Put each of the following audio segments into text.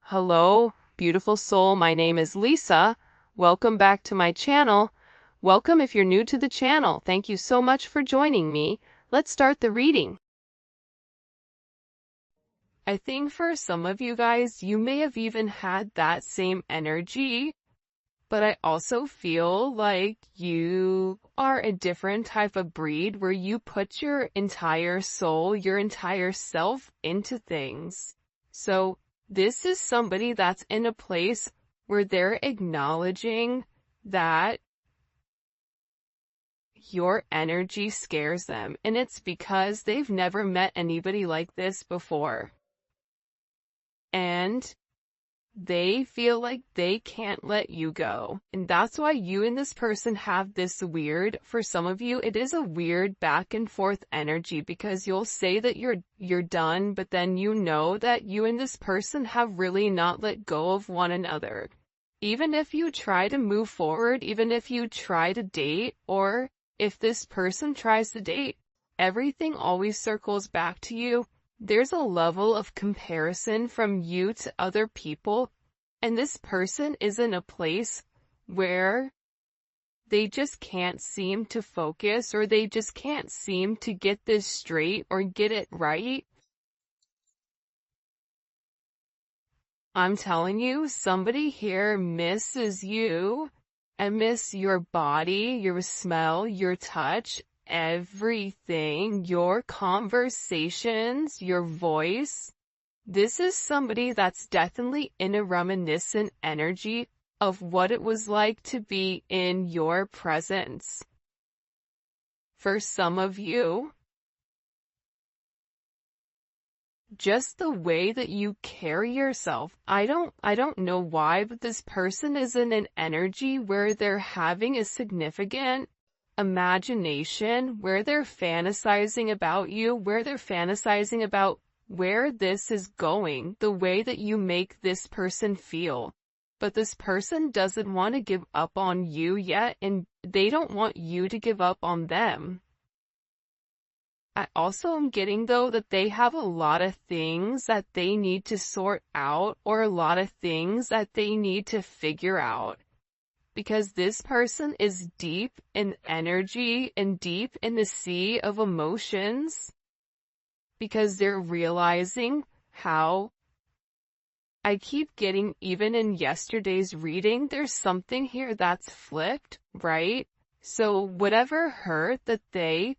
Hello, beautiful soul. My name is Lisa. Welcome back to my channel. Welcome if you're new to the channel. Thank you so much for joining me. Let's start the reading. I think for some of you guys, you may have even had that same energy, but I also feel like you are a different type of breed where you put your entire soul, your entire self into things. So this is somebody that's in a place where they're acknowledging that your energy scares them, and it's because they've never met anybody like this before. And they feel like they can't let you go. And that's why you and this person have this weird, for some of you, it is a weird back and forth energy, because you'll say that you're done, but then you know that you and this person have really not let go of one another. Even if you try to move forward, even if you try to date, or if this person tries to date, everything always circles back to you. There's a level of comparison from you to other people, and this person is in a place where they just can't seem to focus, or they just can't seem to get this straight or get it right. I'm telling you, somebody here misses you and miss your body, your smell, your touch, everything, your conversations, your voice. This is somebody that's definitely in a reminiscent energy of what it was like to be in your presence. For some of you, just the way that you carry yourself, I don't know why, but this person is in an energy where they're having a significant imagination, where they're fantasizing about you, where they're fantasizing about where this is going, the way that you make this person feel. But this person doesn't want to give up on you yet, and they don't want you to give up on them. I also am getting, though, that they have a lot of things that they need to sort out, or a lot of things that they need to figure out. Because this person is deep in energy and deep in the sea of emotions. Because they're realizing how, I keep getting, even in yesterday's reading, there's something here that's flipped, right? So whatever hurt that they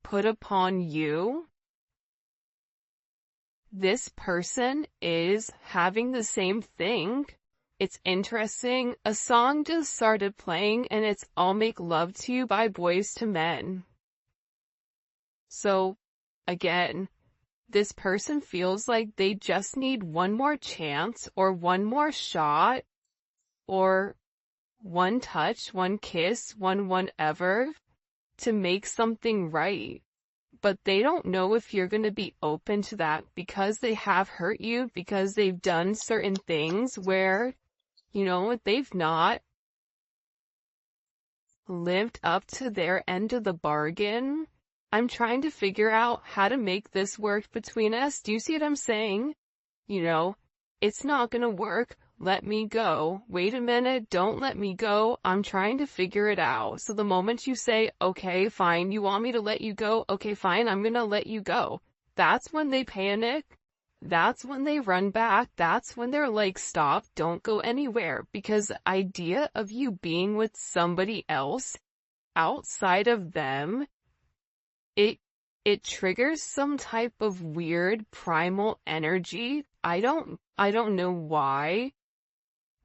put upon you, this person is having the same thing. It's interesting. A song just started playing, and it's "I'll Make Love to You" by Boys to Men. So, again, this person feels like they just need one more chance, or one more shot, or one touch, one kiss, one whatever, to make something right. But they don't know if you're going to be open to that, because they have hurt you, because they've done certain things where, they've not lived up to their end of the bargain. I'm trying to figure out how to make this work between us. Do you see what I'm saying? It's not gonna work. Let me go. Wait a minute. Don't let me go. I'm trying to figure it out. So the moment you say, okay, fine, you want me to let you go? Okay, fine, I'm gonna let you go. That's when they panic. That's when they run back. That's when they're like, stop, don't go anywhere. Because the idea of you being with somebody else outside of them, it triggers some type of weird primal energy. I don't know why,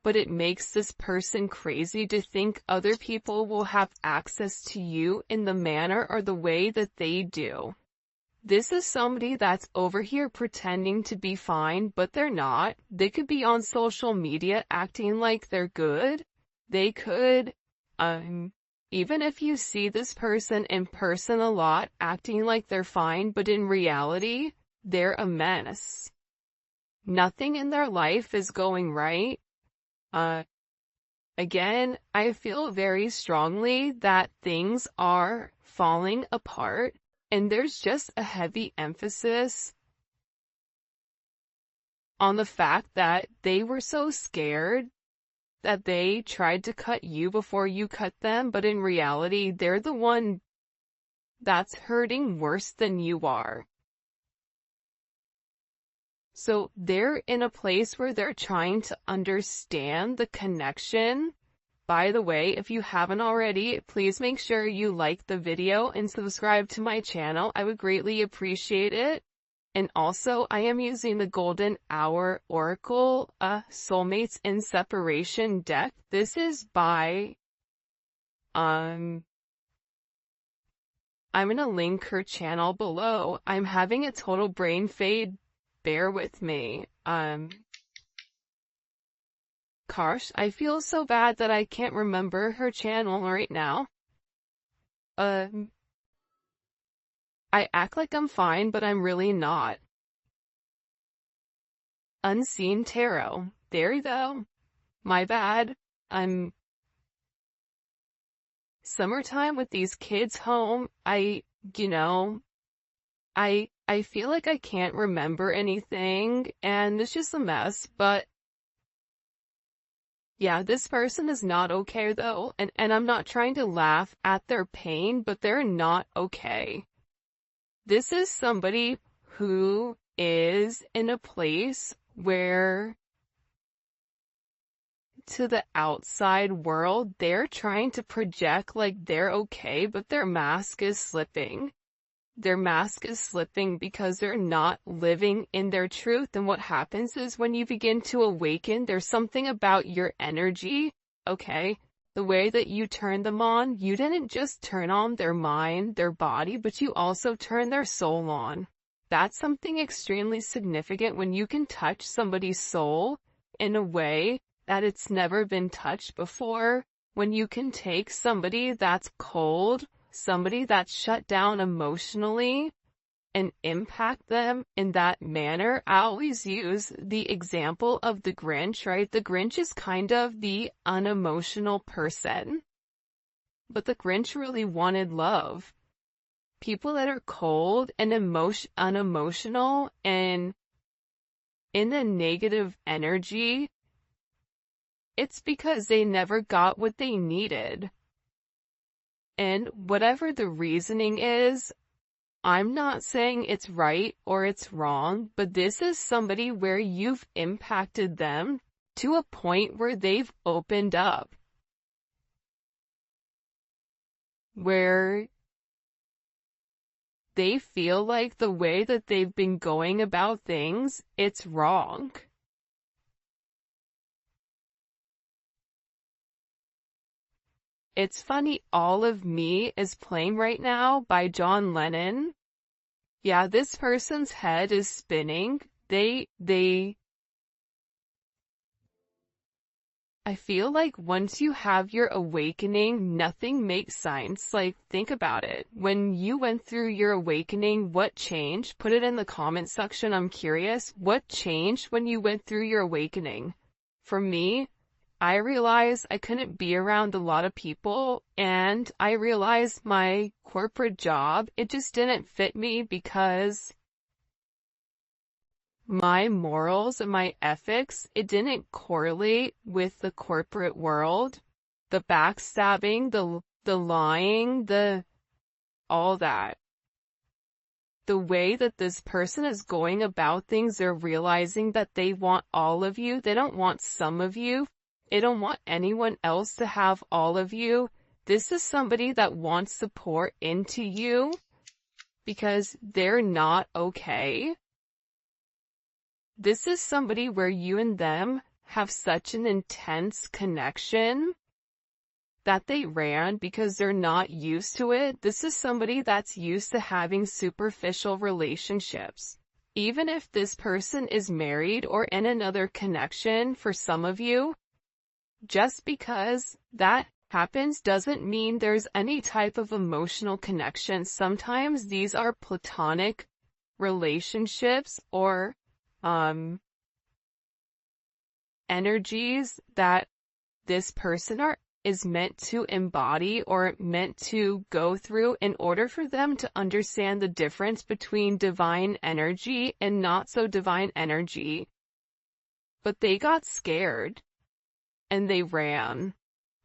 but it makes this person crazy to think other people will have access to you in the manner or the way that they do. This is somebody that's over here pretending to be fine, but they're not. They could be on social media acting like they're good. They could, even if you see this person in person a lot, acting like they're fine, but in reality, they're a mess. Nothing in their life is going right. Again, I feel very strongly that things are falling apart, and there's just a heavy emphasis on the fact that they were so scared that they tried to cut you before you cut them, but in reality, they're the one that's hurting worse than you are. So they're in a place where they're trying to understand the connection. By the way, if you haven't already, please make sure you like the video and subscribe to my channel. I would greatly appreciate it. And also, I am using the Golden Hour Oracle, Soulmates in Separation deck. This is by, I'm gonna link her channel below. I'm having a total brain fade. Bear with me. Gosh, I feel so bad that I can't remember her channel right now. I act like I'm fine, but I'm really not. Unseen Tarot. There you go. My bad. Summertime with these kids home, I feel like I can't remember anything, and it's just a mess, but yeah, this person is not okay though, and I'm not trying to laugh at their pain, but they're not okay. This is somebody who is in a place where, to the outside world, they're trying to project like they're okay, but their mask is slipping. Their mask is slipping because they're not living in their truth. And what happens is when you begin to awaken, there's something about your energy, okay? The way that you turn them on, you didn't just turn on their mind, their body, but you also turn their soul on. That's something extremely significant when you can touch somebody's soul in a way that it's never been touched before. When you can take somebody that's cold, somebody that's shut down emotionally, and impact them in that manner. I always use the example of the Grinch, right? The Grinch is kind of the unemotional person, but the Grinch really wanted love. People that are cold and unemotional and in a negative energy, it's because they never got what they needed. And whatever the reasoning is, I'm not saying it's right or it's wrong, but this is somebody where you've impacted them to a point where they've opened up. Where they feel like the way that they've been going about things, it's wrong. It's funny, All of Me is playing right now by John Lennon. Yeah, this person's head is spinning. I feel like once you have your awakening, nothing makes sense. Like, think about it. When you went through your awakening, what changed? Put it in the comment section. I'm curious. What changed when you went through your awakening? For me, I realized I couldn't be around a lot of people, and I realized my corporate job, it just didn't fit me because my morals and my ethics, it didn't correlate with the corporate world. The backstabbing, the lying, all that. The way that this person is going about things, they're realizing that they want all of you. They don't want some of you. They don't want anyone else to have all of you. This is somebody that wants to pour into you because they're not okay. This is somebody where you and them have such an intense connection that they ran because they're not used to it. This is somebody that's used to having superficial relationships. Even if this person is married or in another connection for some of you, just because that happens doesn't mean there's any type of emotional connection. Sometimes these are platonic relationships or energies that this person is meant to embody or meant to go through in order for them to understand the difference between divine energy and not so divine energy. but they got scared and they ran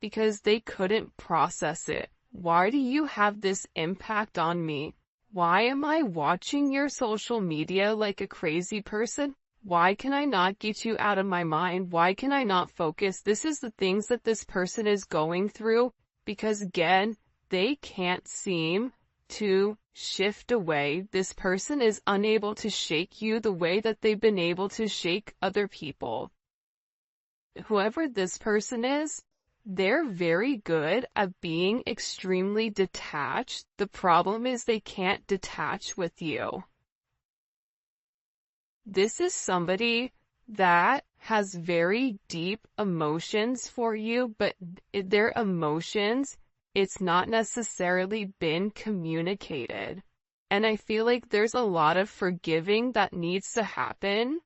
because they couldn't process it. Why do you have this impact on me? Why am I watching your social media like a crazy person? Why can I not get you out of my mind? Why can I not focus? This is the things that this person is going through because, again, they can't seem to shift away. This person is unable to shake you the way that they've been able to shake other people. Whoever this person is, they're very good at being extremely detached. The problem is they can't detach with you. This is somebody that has very deep emotions for you, but their emotions, it's not necessarily been communicated. And I feel like there's a lot of forgiving that needs to happen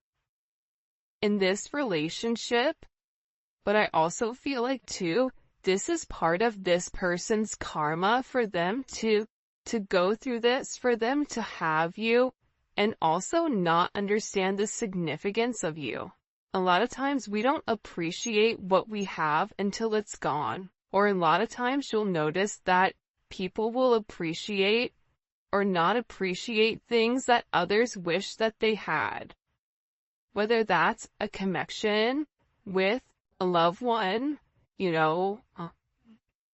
in this relationship. But I also feel like, too, this is part of this person's karma for them to go through this, for them to have you, and also not understand the significance of you. A lot of times we don't appreciate what we have until it's gone. Or a lot of times you'll notice that people will appreciate or not appreciate things that others wish that they had. Whether that's a connection with a loved one,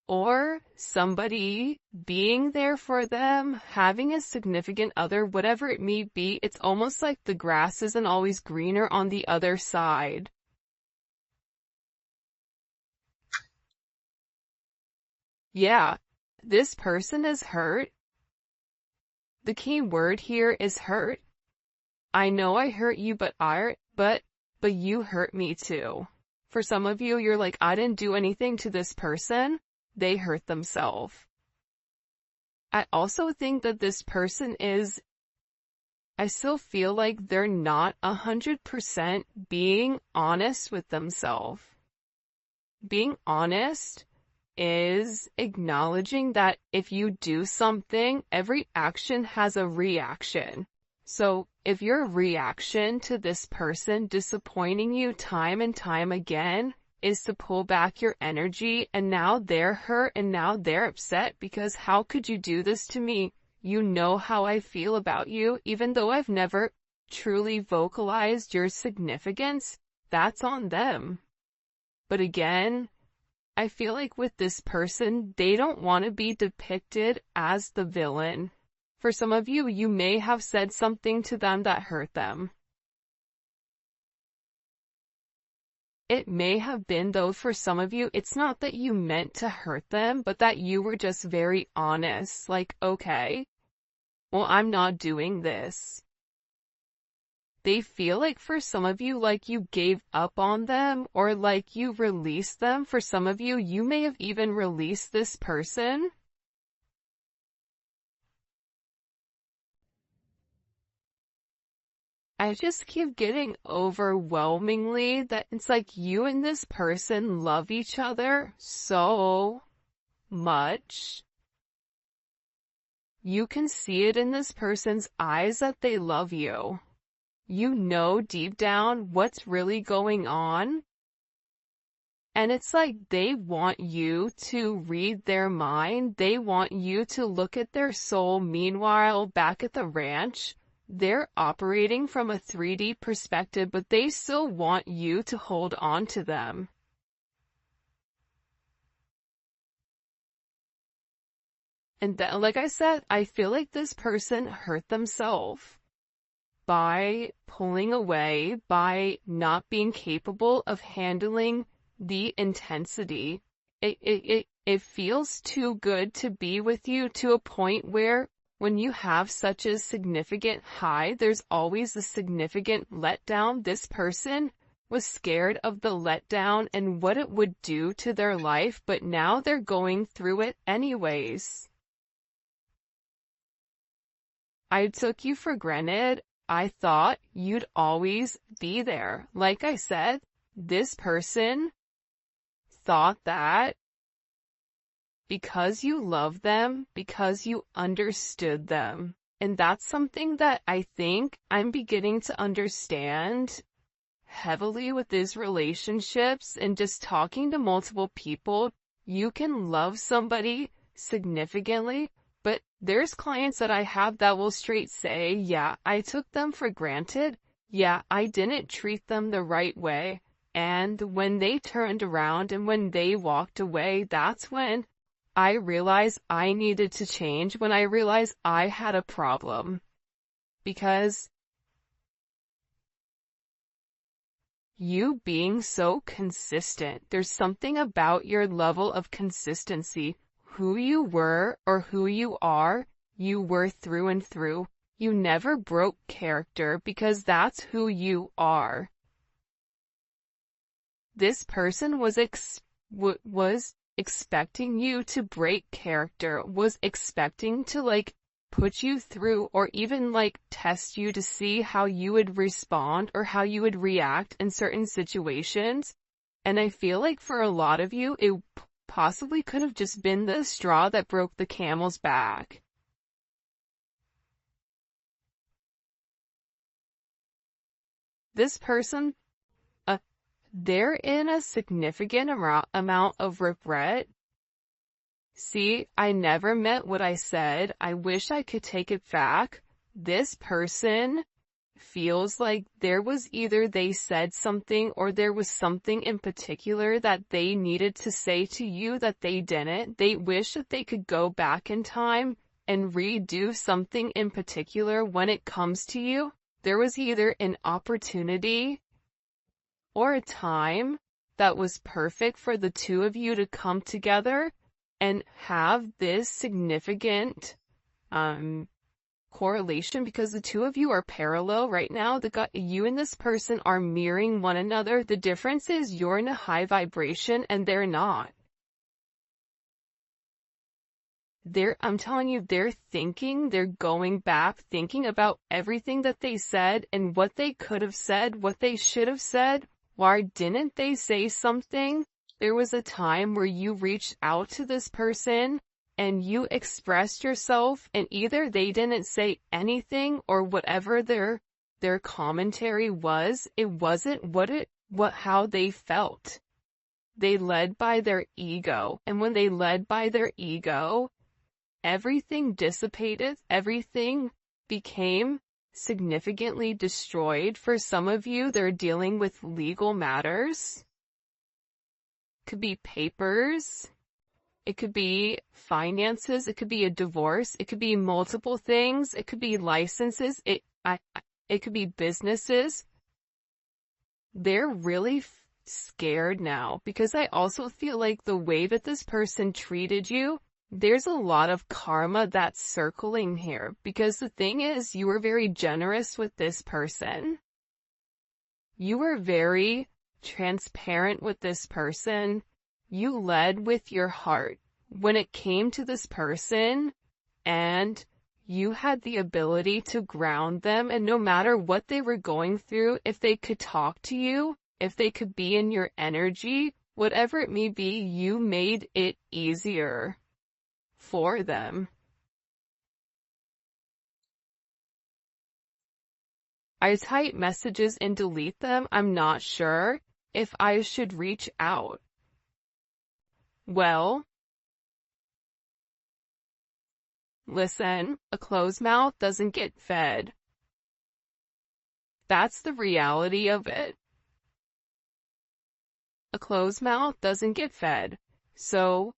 or somebody being there for them, having a significant other, whatever it may be. It's almost like the grass isn't always greener on the other side. Yeah, this person is hurt. The key word here is hurt. I know I hurt you, but you hurt me too. For some of you, you're like, I didn't do anything to this person. They hurt themselves. I also think that this person I still feel like they're not 100% being honest with themselves. Being honest is acknowledging that if you do something, every action has a reaction. So if your reaction to this person disappointing you time and time again is to pull back your energy, and now they're hurt and now they're upset because how could you do this to me? You know how I feel about you, even though I've never truly vocalized your significance, that's on them. But again, I feel like with this person, they don't want to be depicted as the villain. For some of you, you may have said something to them that hurt them. It may have been, though, for some of you, it's not that you meant to hurt them, but that you were just very honest. Like, okay, well, I'm not doing this. They feel like for some of you, like you gave up on them or like you released them. For some of you, you may have even released this person. I just keep getting overwhelmingly that it's like you and this person love each other so much. You can see it in this person's eyes that they love you. You know deep down what's really going on. And it's like they want you to read their mind. They want you to look at their soul. Meanwhile, back at the ranch, they're operating from a 3D perspective, but they still want you to hold on to them. And that, like I said, I feel like this person hurt themselves by pulling away, by not being capable of handling the intensity. It feels too good to be with you, to a point where when you have such a significant high, there's always a significant letdown. This person was scared of the letdown and what it would do to their life, but now they're going through it anyways. I took you for granted. I thought you'd always be there. Like I said, this person thought that because you love them, because you understood them. And that's something that I think I'm beginning to understand heavily with these relationships and just talking to multiple people. You can love somebody significantly, but there's clients that I have that will straight say, yeah, I took them for granted. Yeah, I didn't treat them the right way. And when they turned around and when they walked away, that's when I realized I needed to change, when I realized I had a problem. Because you being so consistent, there's something about your level of consistency. Who you were or who you are, you were through and through. You never broke character because that's who you are. This person was expecting you to break character, was expecting to put you through or even test you to see how you would respond or how you would react in certain situations. And I feel like for a lot of you, it possibly could have just been the straw that broke the camel's back. This person, they're in a significant amount of regret. See, I never meant what I said. I wish I could take it back. This person feels like there was either they said something or there was something in particular that they needed to say to you that they didn't. They wish that they could go back in time and redo something in particular when it comes to you. There was either an opportunity or a time that was perfect for the two of you to come together and have this significant correlation, because the two of you are parallel right now. You and this person are mirroring one another. The difference is you're in a high vibration and they're not. I'm telling you, they're going back, thinking about everything that they said and what they could have said, what they should have said. Why didn't they say something? There was a time where you reached out to this person and you expressed yourself, and either they didn't say anything or whatever their commentary was, it wasn't how they felt. They led by their ego, and when they led by their ego, everything dissipated, everything became significantly destroyed. For some of you, they're dealing with legal matters. Could be papers. It could be finances. It could be a divorce. It could be multiple things. It could be licenses. It could be businesses. They're really scared now, because I also feel like the way that this person treated you, there's a lot of karma that's circling here, because the thing is, you were very generous with this person. You were very transparent with this person. You led with your heart when it came to this person, and you had the ability to ground them, and no matter what they were going through, if they could talk to you, if they could be in your energy, whatever it may be, you made it easier for them. I type messages and delete them. I'm not sure if I should reach out. Well, listen, a closed mouth doesn't get fed. That's the reality of it. A closed mouth doesn't get fed. So,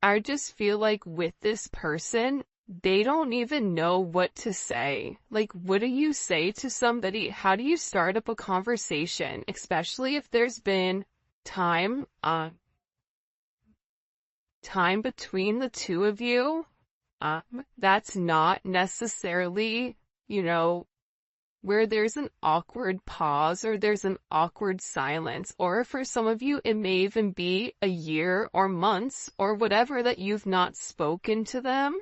I just feel like with this person, they don't even know what to say. Like, what do you say to somebody? How do you start up a conversation, especially if there's been time between the two of you? That's not necessarily, where there's an awkward pause or there's an awkward silence, or for some of you, it may even be a year or months or whatever that you've not spoken to them.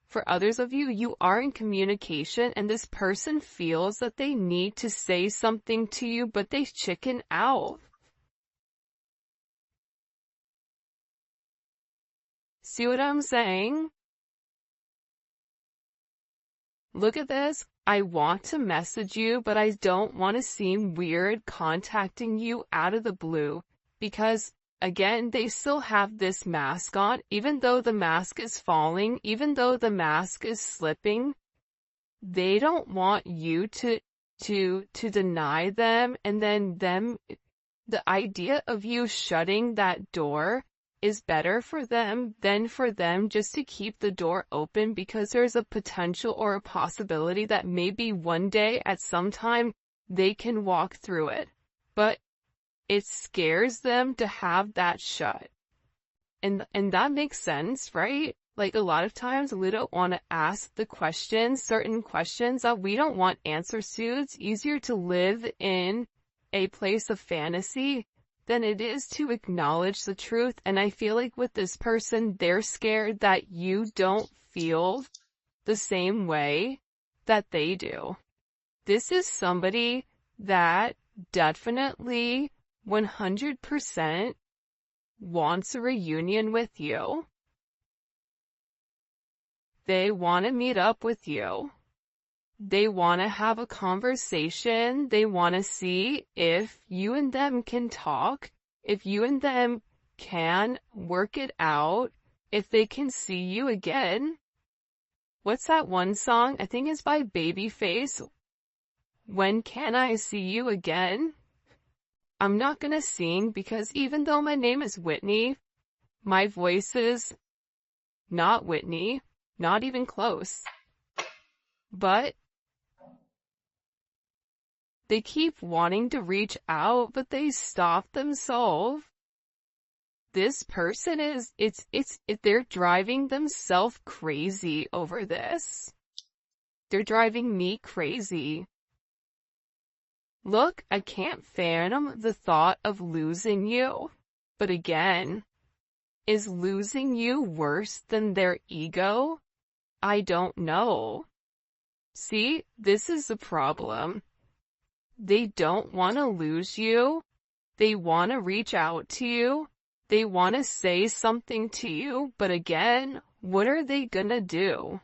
For others of you, you are in communication and this person feels that they need to say something to you, but they chicken out. See what I'm saying? look at this. I want to message you, but I don't want to seem weird contacting you out of the blue because, again, they still have this mask on, even though the mask is falling, even though the mask is slipping. They don't want you to deny them, and then the idea of you shutting that door is better for them than for them just to keep the door open, because there's a potential or a possibility that maybe one day at some time they can walk through it. But it scares them to have that shut. And that makes sense, right? Like a lot of times we don't want to ask the questions, certain questions that we don't want answers to. It's easier to live in a place of fantasy than it is to acknowledge the truth. And I feel like with this person, they're scared that you don't feel the same way that they do. This is somebody that definitely 100% wants a reunion with you. They want to meet up with you. They want to have a conversation. They want to see if you and them can talk, if you and them can work it out, if they can see you again. What's that one song? I think it's by Babyface. When can I see you again? I'm not gonna sing because even though my name is Whitney, my voice is not Whitney, not even close. But they keep wanting to reach out, but they stop themselves. This person they're driving themselves crazy over this. They're driving me crazy. Look, I can't fathom the thought of losing you. But again, is losing you worse than their ego? I don't know. See, this is the problem. They don't want to lose you. They want to reach out to you. They want to say something to you. But again, what are they gonna do?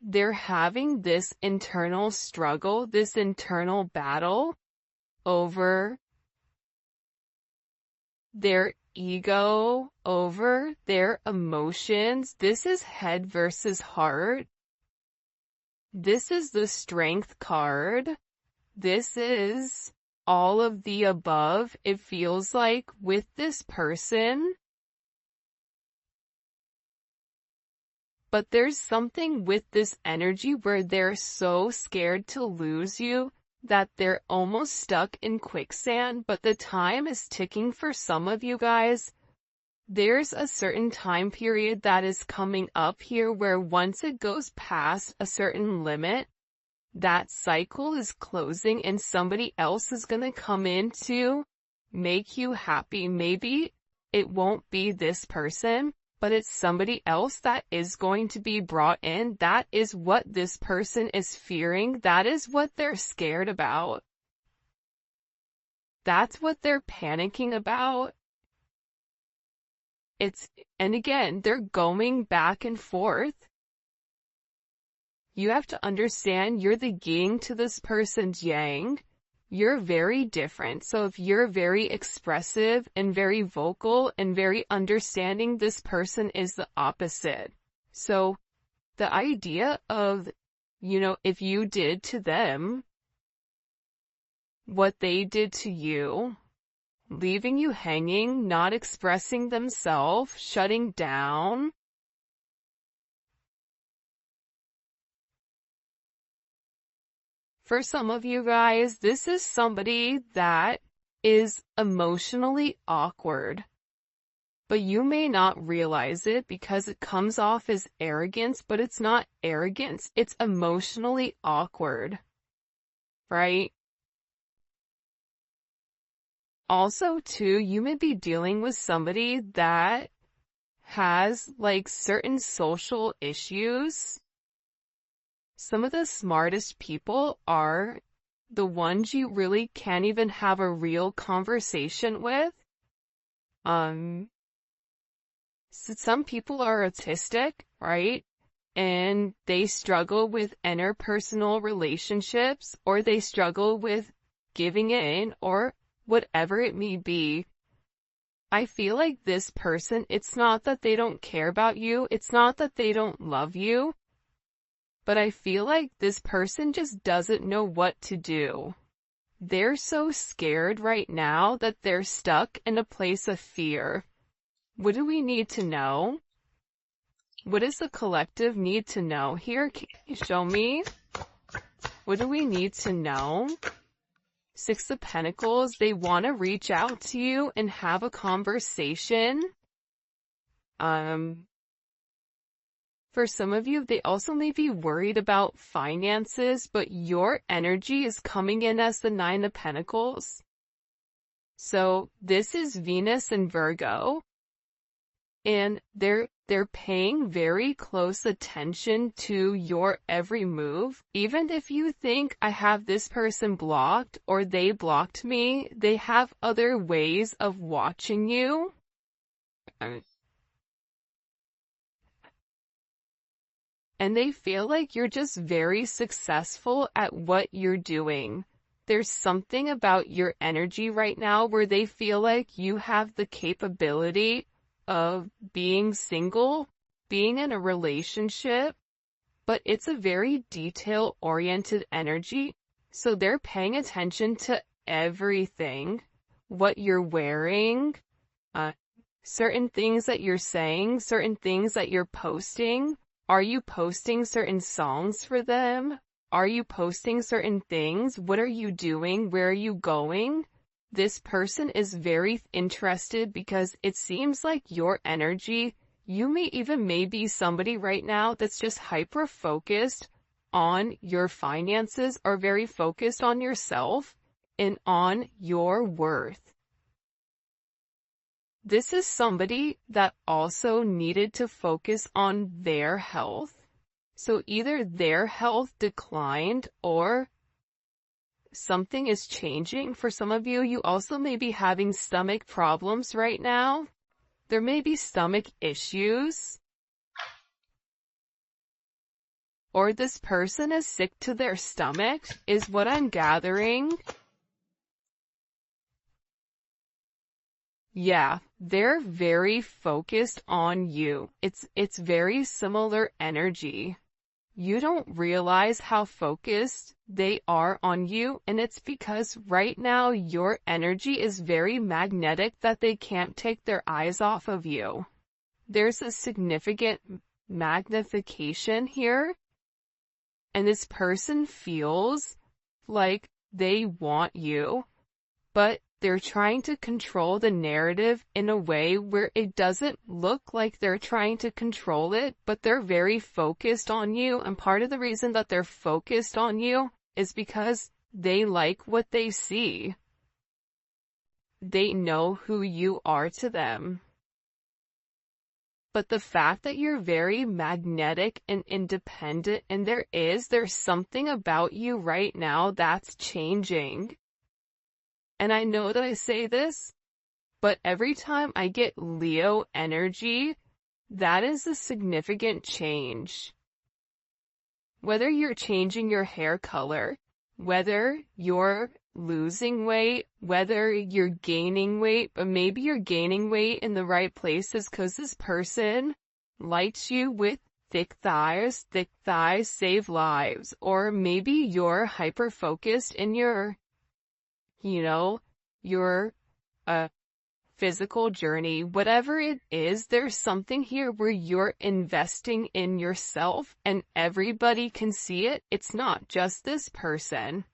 They're having this internal struggle, this internal battle over their ego, over their emotions. This is head versus heart. This is the strength card. This is all of the above. It feels like with this person. But there's something with this energy where they're so scared to lose you that they're almost stuck in quicksand, but the time is ticking for some of you guys. There's a certain time period that is coming up here where once it goes past a certain limit, that cycle is closing and somebody else is gonna come in to make you happy. Maybe it won't be this person, but it's somebody else that is going to be brought in. That is what this person is fearing. That is what they're scared about. That's what they're panicking about. And again, they're going back and forth. You have to understand you're the yin to this person's yang. You're very different. So if you're very expressive and very vocal and very understanding, this person is the opposite. So the idea of, if you did to them what they did to you, leaving you hanging, not expressing themselves, shutting down, for some of you guys, this is somebody that is emotionally awkward. But you may not realize it because it comes off as arrogance, but it's not arrogance. It's emotionally awkward. Right? Also, too, you may be dealing with somebody that has, certain social issues. Some of the smartest people are the ones you really can't even have a real conversation with. So some people are autistic, right? and they struggle with interpersonal relationships, or they struggle with giving in, or whatever it may be. I feel like this person, it's not that they don't care about you, it's not that they don't love you, but I feel like this person just doesn't know what to do. They're so scared right now that they're stuck in a place of fear. What do we need to know? What does the collective need to know? Here, can you show me? What do we need to know? Six of Pentacles, they want to reach out to you and have a conversation. For some of you, they also may be worried about finances, but your energy is coming in as the Nine of Pentacles. So this is Venus and Virgo, and they're paying very close attention to your every move. Even if you think I have this person blocked or they blocked me, they have other ways of watching you. And they feel like you're just very successful at what you're doing. There's something about your energy right now where they feel like you have the capability of being single, being in a relationship, but it's a very detail-oriented energy. So they're paying attention to everything, what you're wearing, certain things that you're saying, certain things that you're posting. Are you posting certain songs for them? Are you posting certain things? What are you doing? Where are you going? This person is very interested because it seems like your energy, you may even be somebody right now that's just hyper-focused on your finances or very focused on yourself and on your worth. This is somebody that also needed to focus on their health. So either their health declined or something is changing. For some of you, you also may be having stomach problems right now. There may be stomach issues. Or this person is sick to their stomach, is what I'm gathering. Yeah, they're very focused on you. It's very similar energy. You don't realize how focused they are on you, and it's because right now your energy is very magnetic that they can't take their eyes off of you. There's a significant magnification here, and this person feels like they want you, but they're trying to control the narrative in a way where it doesn't look like they're trying to control it, but they're very focused on you. And part of the reason that they're focused on you is because they like what they see. They know who you are to them. But the fact that you're very magnetic and independent, and there's something about you right now that's changing. And I know that I say this, but every time I get Leo energy, that is a significant change. Whether you're changing your hair color, whether you're losing weight, whether you're gaining weight, but maybe you're gaining weight in the right places because this person likes you with thick thighs save lives, or maybe you're hyper-focused in your your physical journey. Whatever it is, there's something here where you're investing in yourself and everybody can see it. It's not just this person.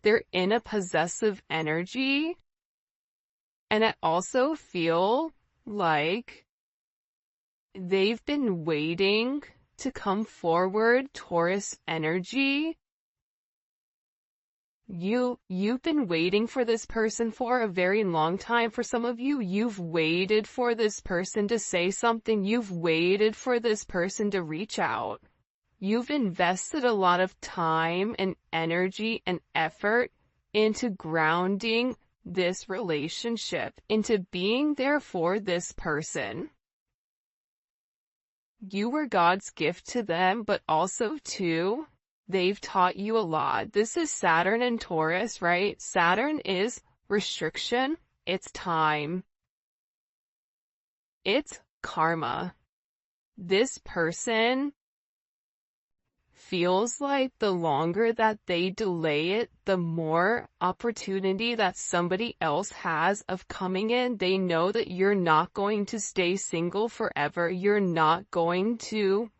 They're in a possessive energy, and I also feel like they've been waiting to come forward. Taurus energy. You've been waiting for this person for a very long time. For some of you, you've waited for this person to say something. You've waited for this person to reach out. You've invested a lot of time and energy and effort into grounding this relationship, into being there for this person. you were God's gift to them, but also too, they've taught you a lot. This is Saturn and Taurus, right? Saturn is restriction, it's time, it's karma. This person feels like the longer that they delay it, the more opportunity that somebody else has of coming in. They know that you're not going to stay single forever. You're not going to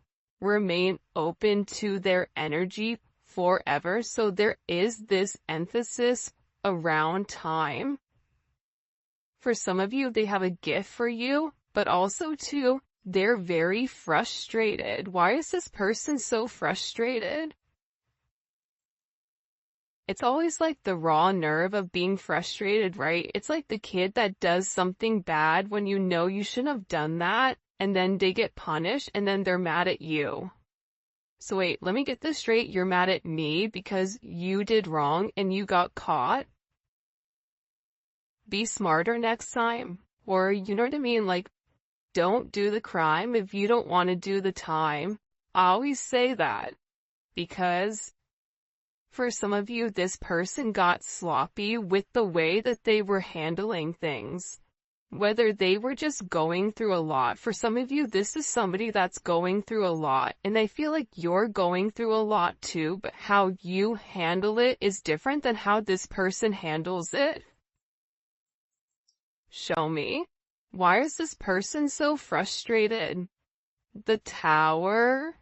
remain open to their energy forever. So there is this emphasis around time. For some of you, they have a gift for you, but also too, they're very frustrated. Why is this person so frustrated? It's always like the raw nerve of being frustrated, right? It's like the kid that does something bad when you know you shouldn't have done that, and then they get punished, and then they're mad at you. So wait, let me get this straight. You're mad at me because you did wrong and you got caught? Be smarter next time. Or, you know what I mean? Like, don't do the crime if you don't want to do the time. I always say that because for some of you, this person got sloppy with the way that they were handling things. Whether they were just going through a lot. For some of you, this is somebody that's going through a lot. And I feel like you're going through a lot too, but how you handle it is different than how this person handles it. Show me. Why is this person so frustrated? The Tower?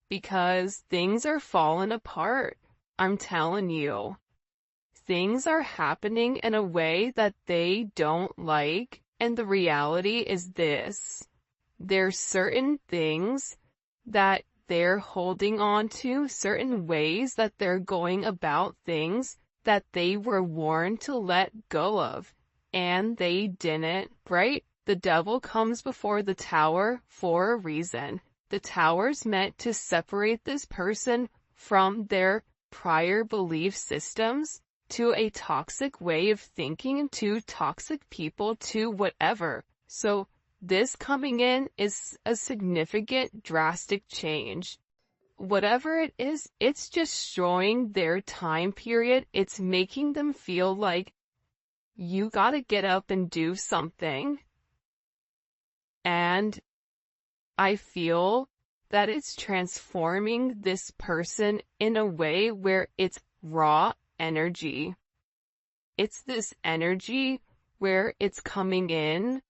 Because things are falling apart. I'm telling you. Things are happening in a way that they don't like, and the reality is this. There's certain things that they're holding on to, certain ways that they're going about things that they were warned to let go of, and they didn't, right? The devil comes before the Tower for a reason. The Tower's meant to separate this person from their prior belief systems, to a toxic way of thinking, to toxic people, to whatever. So this coming in is a significant, drastic change. Whatever it is, it's destroying their time period. It's making them feel like you gotta get up and do something. And I feel that it's transforming this person in a way where it's raw energy. It's this energy where it's coming in,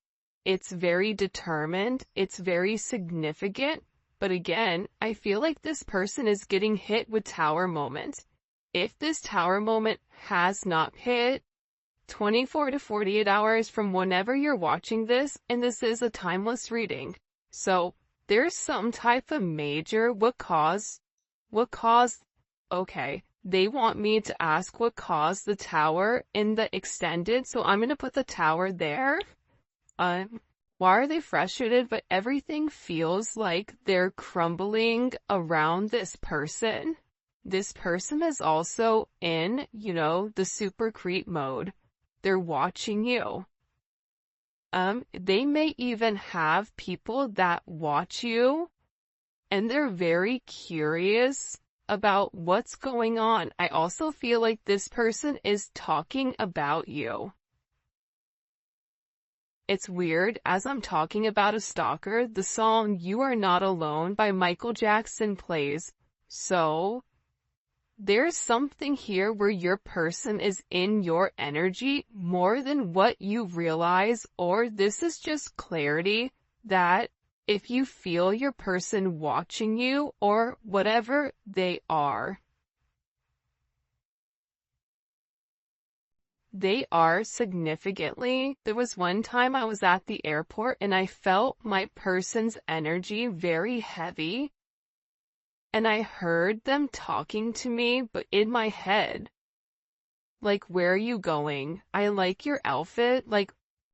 it's very determined, it's very significant, but again, I feel like this person is getting hit with Tower moment. If this Tower moment has not hit, 24 to 48 hours from whenever you're watching this, and this is a timeless reading. So, there's some type of major, what caused, okay. They want me to ask what caused the Tower in the extended, so I'm gonna put the Tower there. Why are they frustrated? But everything feels like they're crumbling around this person. This person is also in, the super creep mode. They're watching you. They may even have people that watch you, and they're very curious about what's going on. I also feel like this person is talking about you. It's weird, as I'm talking about a stalker, the song You Are Not Alone by Michael Jackson plays. So, there's something here where your person is in your energy more than what you realize, or this is just clarity that if you feel your person watching you or whatever they are significantly. There was one time I was at the airport and I felt my person's energy very heavy. And I heard them talking to me, but in my head. Like, where are you going? I like your outfit. Like,